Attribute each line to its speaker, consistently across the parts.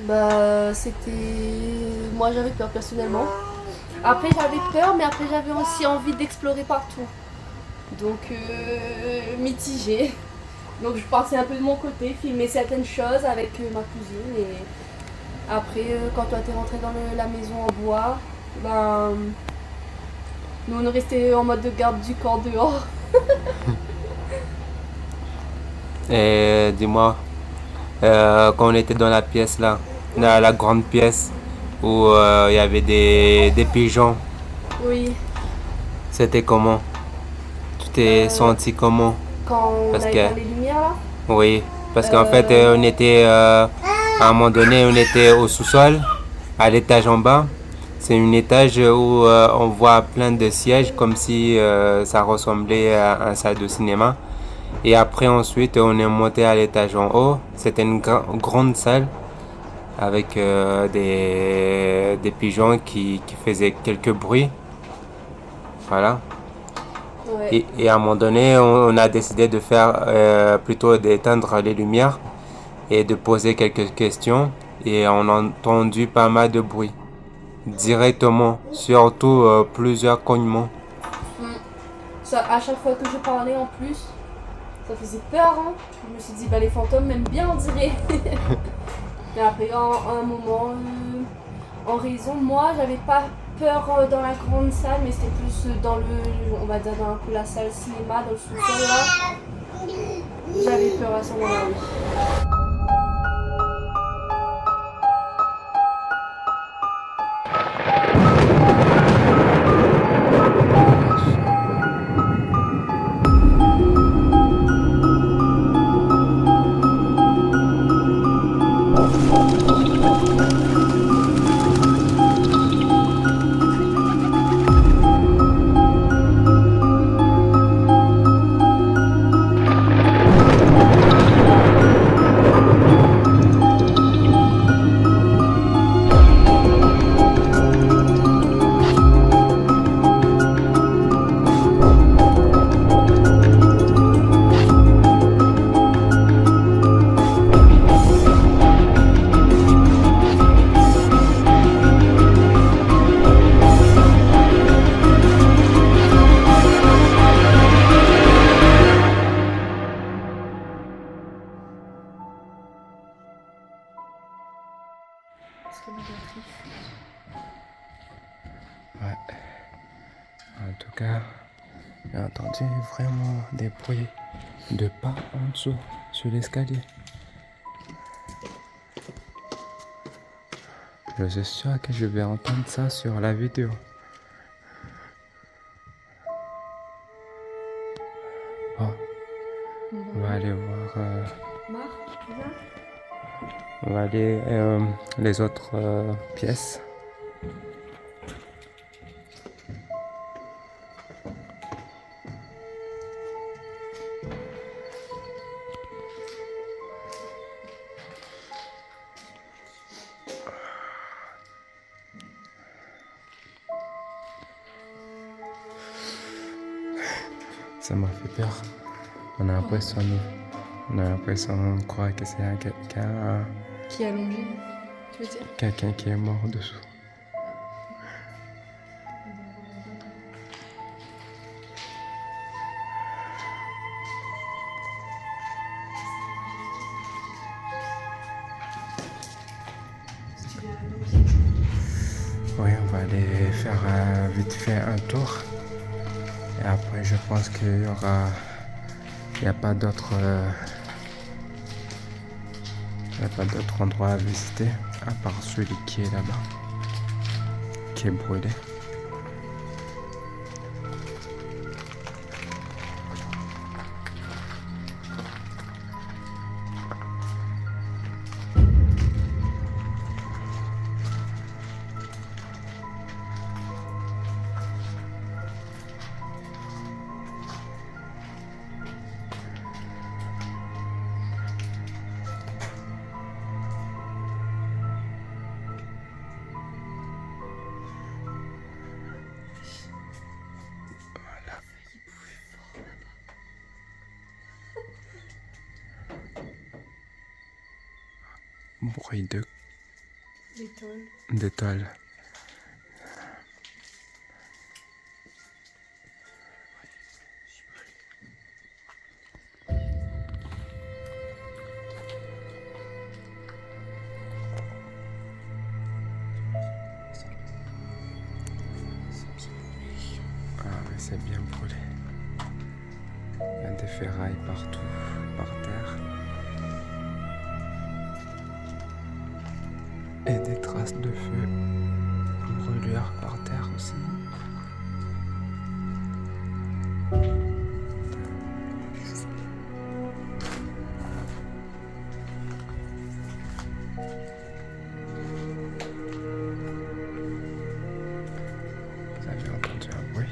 Speaker 1: Bah, c'était. Moi, j'avais peur personnellement. Après, j'avais peur, mais après, j'avais aussi envie d'explorer partout. Donc, mitigé. Donc, je partais un peu de mon côté, filmer certaines choses avec ma cousine. Et après, quand toi, t'es rentré dans la maison en bois, ben. Nous, on est resté en mode de garde du corps dehors.
Speaker 2: Et dis-moi, quand on était dans la pièce là,
Speaker 1: Ouais.
Speaker 2: la grande pièce où il y avait des pigeons,
Speaker 1: Oui.
Speaker 2: c'était comment? Tu t'es
Speaker 1: Euh,
Speaker 2: senti comment?
Speaker 1: quand on
Speaker 2: Parce
Speaker 1: a
Speaker 2: que,
Speaker 1: éteint les lumières là.
Speaker 2: oui, parce qu'en fait,
Speaker 1: Euh,
Speaker 2: on était, à un moment donné, on était au sous-sol, à l'étage en bas. C'est un étage où on voit plein de sièges comme si ça ressemblait à un salle de cinéma. Et après, ensuite, on est monté à l'étage en haut. C'était une grande salle avec des pigeons qui faisaient quelques bruits. Voilà.
Speaker 1: ouais.
Speaker 2: Et à un moment donné, on a décidé de faire plutôt d'éteindre les lumières et de poser quelques questions. Et on a entendu pas mal de bruit directement, surtout plusieurs cognements.
Speaker 1: Mm. Ça, à chaque fois que je parlais en plus, ça faisait peur. Hein. Je me suis dit, bah les fantômes m'aiment bien, on dirait. Mais après, un moment, en raison, moi, j'avais pas peur dans la grande salle, mais c'était plus dans le, on va dire dans un peu la salle cinéma, dans le sous-sol là. J'avais peur à ce moment-là, oui. Parce que ma batterie.
Speaker 2: Ouais. En tout cas, j'ai entendu vraiment des bruits de pas en dessous, sur l'escalier. Je suis sûr que je vais entendre ça sur la vidéo. Bon, on va aller voir,
Speaker 1: Marc, tu viens.
Speaker 2: on va aller les autres pièces. Ça m'a fait peur. On a l'impression, on a l'impression, on croit que c'est
Speaker 1: Qui est allongé, tu veux dire.
Speaker 2: quelqu'un qui est mort dessous. Oui, on va aller faire vite fait un tour. Et après, je pense qu'il y aura, il n'y a pas d'autre, il n'y a pas d'autre endroit à visiter à part celui qui est là-bas, qui est brûlé. Bruit de de tôle. Ah ouais, c'est bien brûlé. Il y a des ferrailles partout, par terre. Et des traces de feu, brûlure par terre aussi. Vous avez entendu un bruit?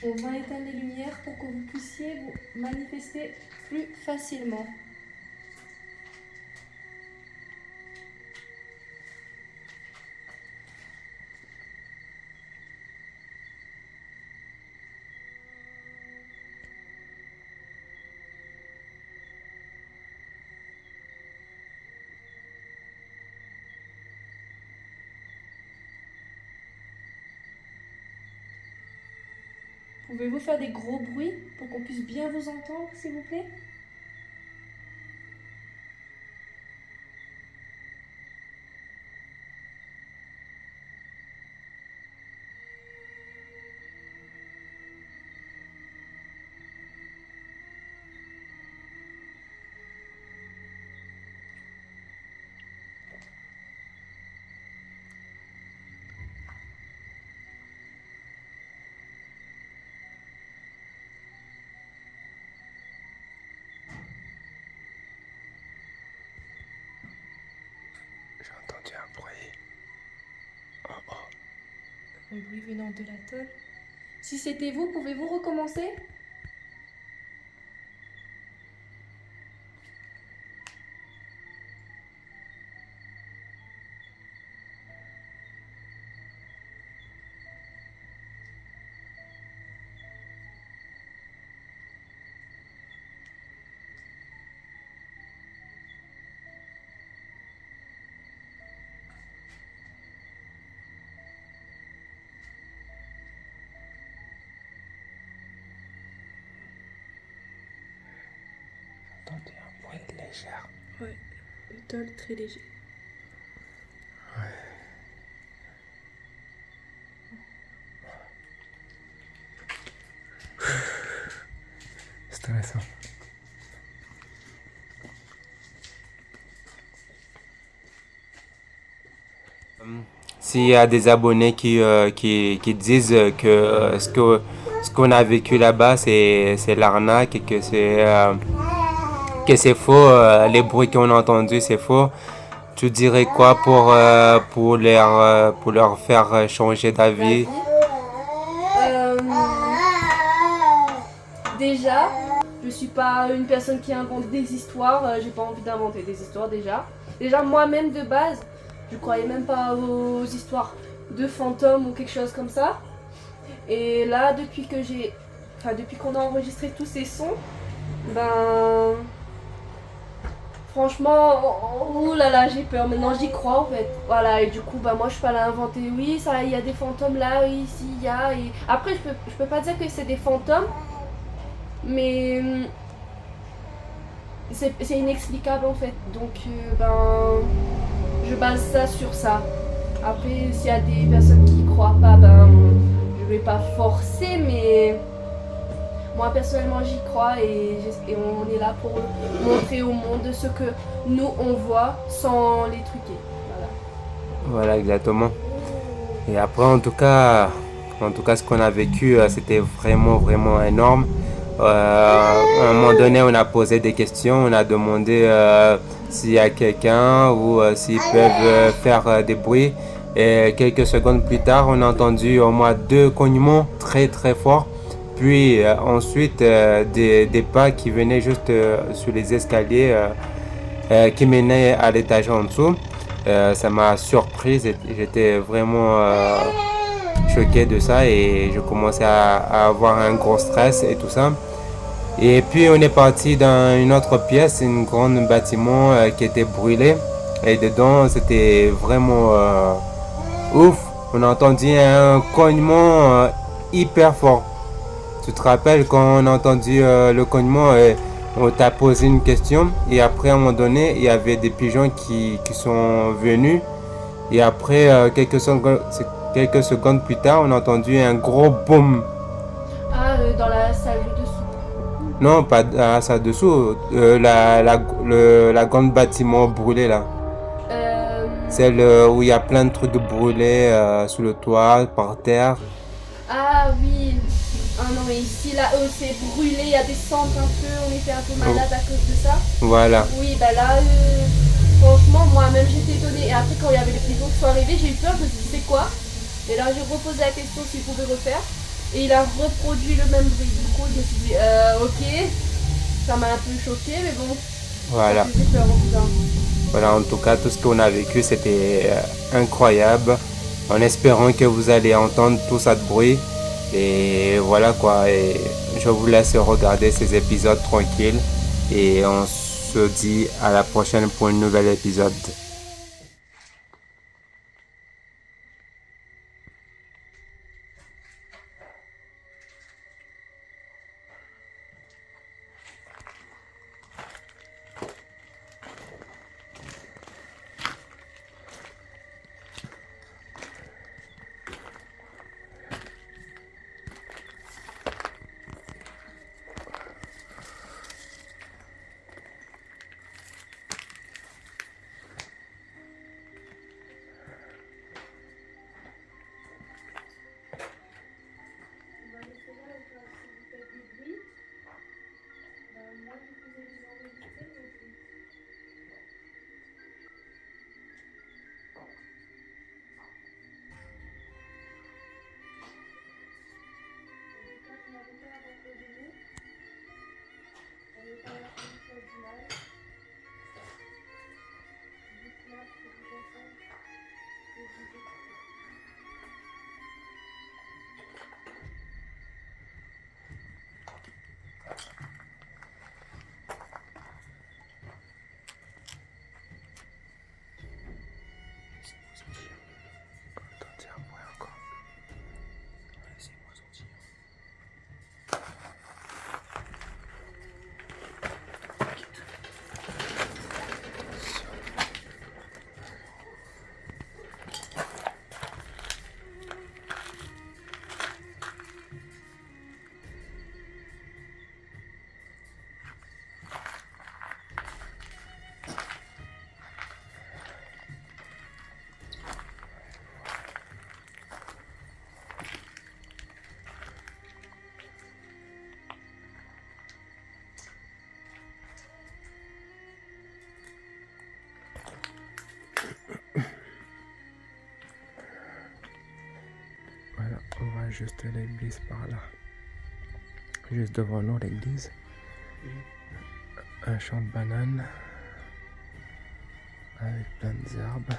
Speaker 1: On va éteindre les lumières pour que vous puissiez vous manifester plus facilement. Pouvez-vous faire des gros bruits pour qu'on puisse bien vous entendre, s'il vous plaît?
Speaker 2: J'ai entendu un bruit. Oh oh.
Speaker 1: Un bruit venant de la tôle. Si c'était vous, pouvez-vous recommencer?
Speaker 2: J'ai entendu un bruit léger.
Speaker 1: Ouais, le tôle très léger.
Speaker 2: Stressant. S'il y a des abonnés qui disent que ce qu'on a vécu là-bas, c'est l'arnaque et que c'est faux, les bruits qu'on a entendus, c'est faux, tu dirais quoi pour leur faire changer d'avis?
Speaker 1: Déjà, je suis pas une personne qui invente des histoires, j'ai pas envie d'inventer des histoires déjà. Déjà moi-même de base, je croyais même pas aux histoires de fantômes ou quelque chose comme ça. Et là, depuis qu'on a enregistré tous ces sons, ben franchement, oh là là, j'ai peur. Maintenant, j'y crois en fait. Voilà, et du coup, bah moi, je suis pas là à inventer. Oui, ça, il y a des fantômes là, oui, ici, il y a. Et après, je peux pas dire que c'est des fantômes, mais c'est inexplicable en fait. Donc, je base ça sur ça. Après, s'il y a des personnes qui croient pas, ben je vais pas forcer, mais moi personnellement j'y crois et on est là pour montrer au monde ce que nous on voit sans les truquer. Voilà.
Speaker 2: Voilà, exactement. Et après, en tout cas, En tout cas, ce qu'on a vécu, c'était vraiment, vraiment énorme. À un moment donné, on a posé des questions, on a demandé s'il y a quelqu'un ou s'ils peuvent faire des bruits. Et quelques secondes plus tard, on a entendu au moins 2 cognements très très forts. Puis ensuite, des pas qui venaient juste sur les escaliers qui menaient à l'étage en dessous. Ça m'a surpris, j'étais vraiment choqué de ça et je commençais à avoir un gros stress et tout ça. Et puis on est parti dans une autre pièce, un grand bâtiment qui était brûlé. Et dedans, c'était vraiment ouf. On a entendu un cognement hyper fort. Tu te rappelles quand on a entendu le cognement, on t'a posé une question et après à un moment donné, il y avait des pigeons qui sont venus. Et après, quelques secondes plus tard, on a entendu un gros boom.
Speaker 1: Ah, dans la salle de dessous.
Speaker 2: Non, pas ça dessous. La grande bâtiment brûlé là.
Speaker 1: Euh,
Speaker 2: Celle où il y a plein de trucs brûlés sous le toit, par terre.
Speaker 1: Ah oui. Ah non, mais ici, là, c'est brûlé, il y a des cendres un peu, on était un peu malade à cause de ça.
Speaker 2: Voilà.
Speaker 1: Oui, bah là, franchement, moi-même j'étais étonnée. Et après, quand il y avait les pigeons qui sont arrivés, j'ai eu peur, je me suis dit, c'est quoi? Et là, j'ai reposé la question s'il pouvait refaire. Et il a reproduit le même bruit. Du coup, je me suis dit, ok, ça m'a un peu choqué, mais bon,
Speaker 2: Voilà.
Speaker 1: ça faisait peur en tout cas.
Speaker 2: Voilà, en tout cas, tout ce qu'on a vécu, c'était incroyable. En espérant que vous allez entendre tout ça de bruit. Et voilà quoi. Et je vous laisse regarder ces épisodes tranquilles. Et on se dit à la prochaine pour un nouvel épisode. Voilà, on voit juste l'église par là. Juste devant nous, l'église. Un champ de bananes avec plein d'herbes.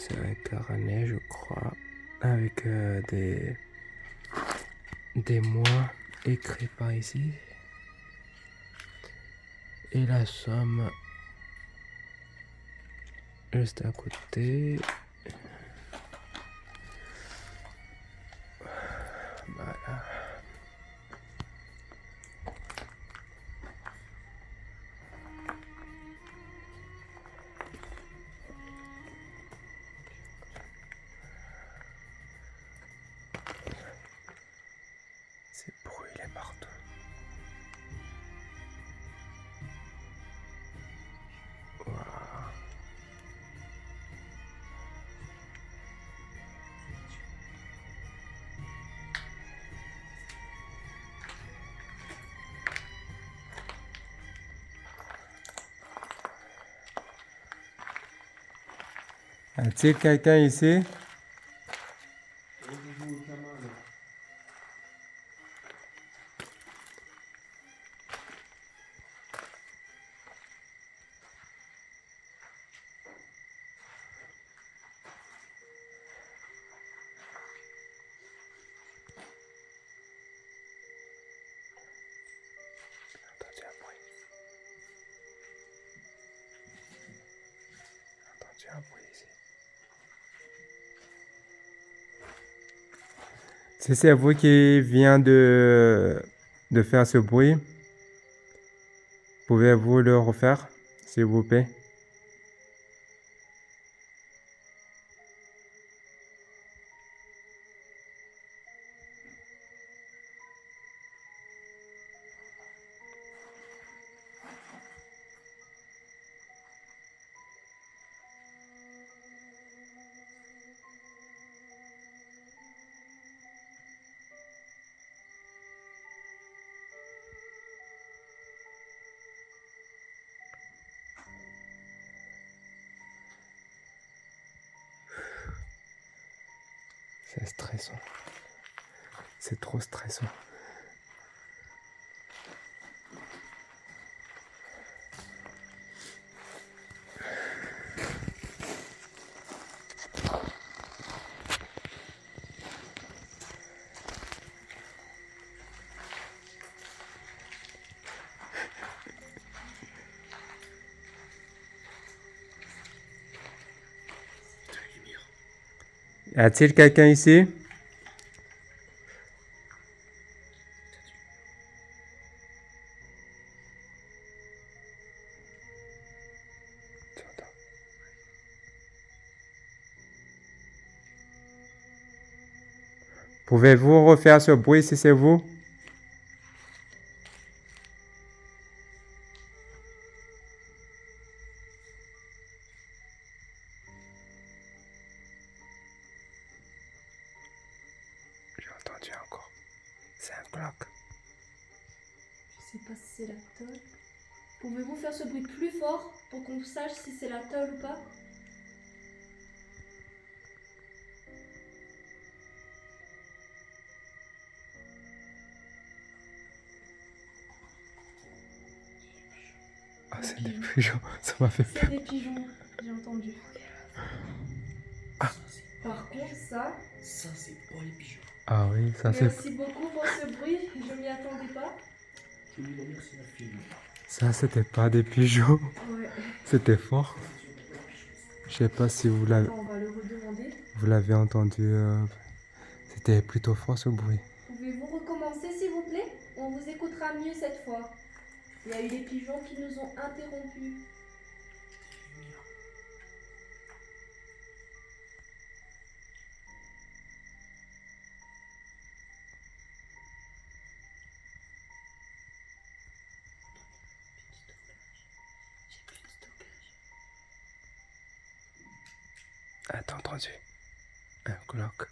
Speaker 2: C'est un caranais, je crois, avec des mots écrits par ici. Et la somme juste à côté. Voilà. A-t-il quelqu'un ici? Entendu un bruit. Entendu un bruit ici. Si c'est vous qui vient de faire ce bruit, pouvez-vous le refaire, s'il vous plaît? C'est stressant. C'est trop stressant. Y a-t-il quelqu'un ici? Pouvez-vous refaire ce bruit si c'est vous? J'ai entendu encore. C'est un clock.
Speaker 1: Je sais pas si c'est la tôle. Pouvez-vous faire ce bruit plus fort pour qu'on sache si c'est la tôle ou pas?
Speaker 2: Ah, c'est des pigeons. Ça m'a fait peur.
Speaker 1: C'est des pigeons, j'ai entendu.
Speaker 2: Ah.
Speaker 1: Par contre, ça,
Speaker 3: c'est pour les pigeons.
Speaker 2: Ah oui, ça c'est...
Speaker 1: merci beaucoup pour ce bruit, je m'y attendais pas.
Speaker 3: Je lui remercie la fille.
Speaker 2: Ça, c'était pas des pigeons.
Speaker 1: Ouais.
Speaker 2: C'était fort. Je sais pas si vous l'avez...
Speaker 1: On va le redemander.
Speaker 2: Vous l'avez entendu. C'était plutôt fort ce bruit.
Speaker 1: Pouvez-vous recommencer s'il vous plaît? On vous écoutera mieux cette fois. Il y a eu des pigeons qui nous ont interrompus.
Speaker 2: Ah, t'as entendu? Un clock.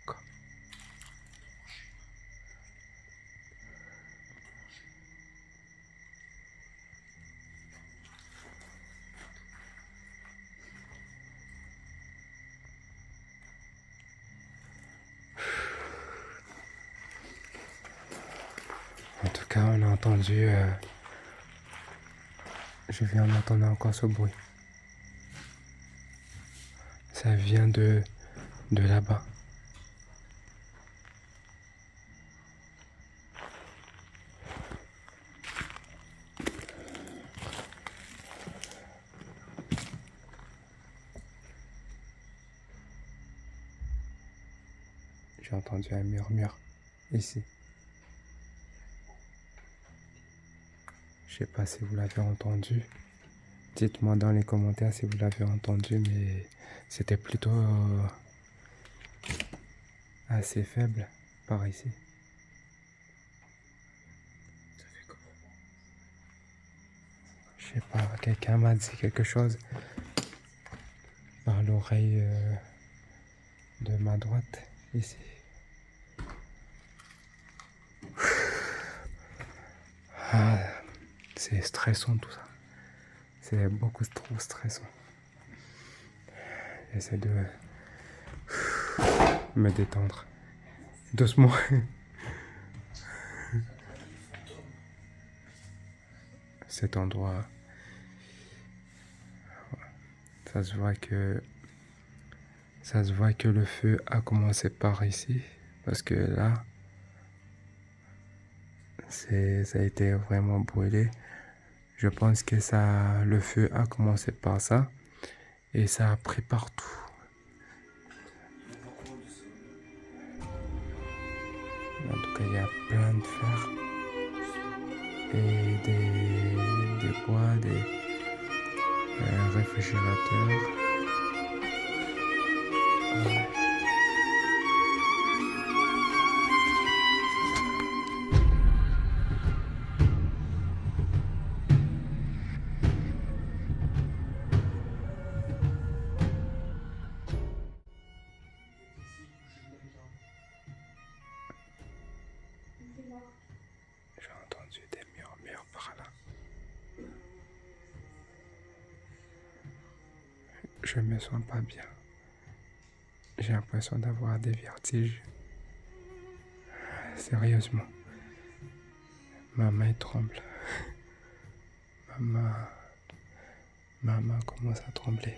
Speaker 2: Encore. En tout cas, on a entendu... Je viens d'entendre encore ce bruit. Ça vient de là-bas. J'ai entendu un murmure ici. Je sais pas si vous l'avez entendu. Dites-moi dans les commentaires si vous l'avez entendu, mais c'était plutôt assez faible par ici.
Speaker 3: Ça fait comment?
Speaker 2: Je sais pas, quelqu'un m'a dit quelque chose par l'oreille de ma droite, ici. Ah, c'est stressant tout ça. C'est beaucoup trop stressant. J'essaie de me détendre doucement. Cet endroit, ça se voit que le feu a commencé par ici, parce que là, ça a été vraiment brûlé. Je pense que le feu a commencé par ça et ça a pris partout. En tout cas, il y a plein de fer et des bois, des réfrigérateurs. Ouais. J'ai entendu des murmures par là. Je me sens pas bien. J'ai l'impression d'avoir des vertiges. Sérieusement. Ma main tremble. Ma main commence à trembler.